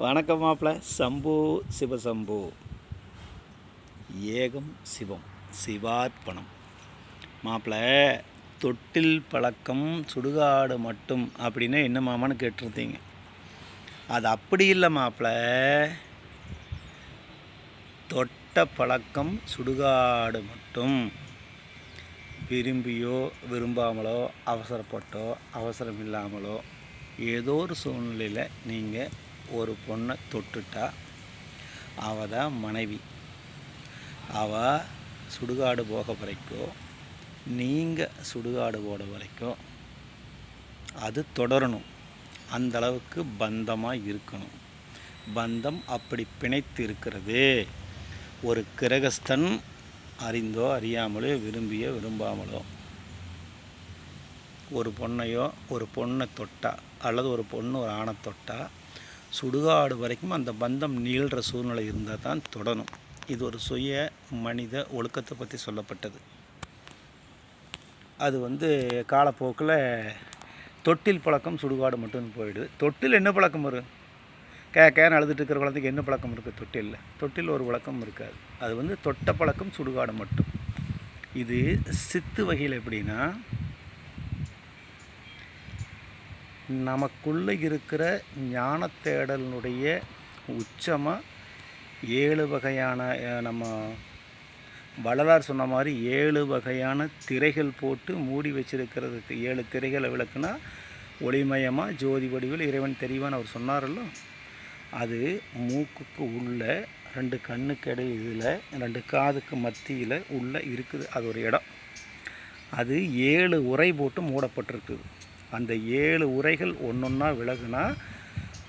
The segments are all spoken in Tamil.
வணக்கம் மாப்பிள்ள. சம்போ சிவசம்போ, ஏகம் சிவம், சிவார்ப்பணம். மாப்பிள்ள, தொட்டில் பழக்கம் சுடுகாடு மட்டும் அப்படின்னு என்ன மாமான்னு கேட்டிருந்தீங்க. அது அப்படி இல்லை மாப்பிள்ள. தொட்ட பழக்கம் சுடுகாடு மட்டும். விரும்பியோ விரும்பாமலோ, அவசரப்பட்டோ அவசரம் இல்லாமலோ, ஏதோ ஒரு சூழ்நிலையில் நீங்கள் ஒரு பொண்ணை தொட்டுட்டா அவள் தான் மனைவி. அவள் சுடுகாடு போக வரைக்கும், நீங்கள் சுடுகாடு போட வரைக்கும் அது தொடரணும். அந்தளவுக்கு பந்தமாக இருக்கணும். பந்தம் அப்படி பிணைத்து இருக்கிறது. ஒரு கிரகஸ்தன் அறிந்தோ அறியாமலோ, விரும்பியோ விரும்பாமலோ ஒரு பொண்ணையோ ஒரு பொண்ணை தொட்டா, அல்லது ஒரு பொண்ணு ஒரு ஆணை தொட்டா, சுடுகாடு வரைக்கும் அந்த பந்தம் நீள்ற சூழ்நிலை இருந்தால் தான் தொடரும். இது ஒரு சுய மனித ஒழுக்கத்தை பற்றி சொல்லப்பட்டது. அது காலப்போக்கில் தொட்டில் பழக்கம் சுடுகாடு மட்டும் போயிடுது. தொட்டில் என்ன பழக்கம் வரும்? கேன்னு அழுதுட்டு இருக்கிற குழந்தைக்கு என்ன பழக்கம் இருக்குது? தொட்டில் ஒரு பழக்கம் இருக்காது. அது தொட்ட பழக்கம் சுடுகாடு மட்டும். இது சித்து வகையில் எப்படின்னா, நமக்குள்ளே இருக்கிற ஞான தேடலினுடைய உச்சமாக 7 வகையான, நம்ம வள்ளலார் சொன்ன மாதிரி 7 வகையான திரைகள் போட்டு மூடி வச்சிருக்கிறது. 7 திரைகளை விளக்குனா ஒளிமயமாக ஜோதி வடிவில் இறைவன் தெரிவான்னு அவர் சொன்னாரല്ലോ. அது மூக்குக்கு உள்ள, 2 கண்ணுக்கு இடையில், 2 காதுக்கு மத்தியில் உள்ள இருக்குது. அது ஒரு இடம். அது 7 உரை போட்டு மூடப்பட்டிருக்குது. அந்த 7 உரைகள் ஒன்றொன்னா விலகுனா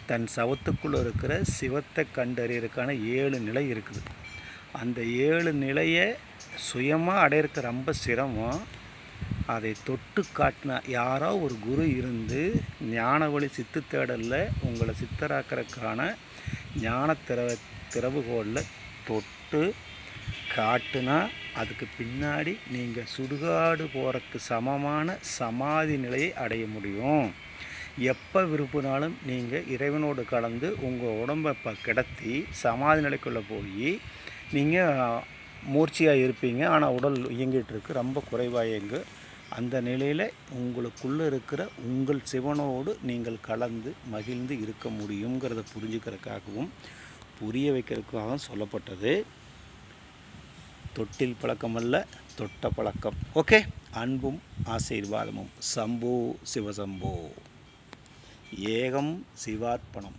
தன் சவத்துக்குள்ளே இருக்கிற சிவத்தை கண்டறியறதுக்கான 7 நிலை இருக்குது. அந்த 7 நிலையை சுயமாக அடையிறதுக்கு ரொம்ப சிரமம். அதை தொட்டு காட்டினா, யாரோ ஒரு குரு இருந்து ஞான வழி சித்து தேடலில் உங்களை சித்தராக்கிறதுக்கான ஞான திறவுகோலில் தொட்டு காட்டுனா, அதுக்கு பின்னாடி நீங்கள் சுடுகாடு போகிறதுக்கு சமமான சமாதி நிலையை அடைய முடியும். எப்போ விரும்பினாலும் நீங்கள் இறைவனோடு கலந்து உங்கள் உடம்பை கிடத்தி சமாதி நிலைக்குள்ளே போய் நீங்கள் மூர்ச்சியாக இருப்பீங்க. ஆனால் உடல் இயங்கிட்டு இருக்கு, ரொம்ப குறைவாக இயங்கு. அந்த நிலையில் உங்களுக்குள்ளே இருக்கிற உங்கள் சிவனோடு நீங்கள் கலந்து மகிழ்ந்து இருக்க முடியுங்கிறத புரிஞ்சுக்கிறதுக்காகவும் புரிய வைக்கிறதுக்காகவும் சொல்லப்பட்டது. தொட்டில் பழக்கம் அல்ல, தொட்ட பழக்கம். ஓகே. அன்பும் ஆசீர்வாதமும். சம்போ சிவசம்போ, ஏகம் சிவார்ப்பணம்.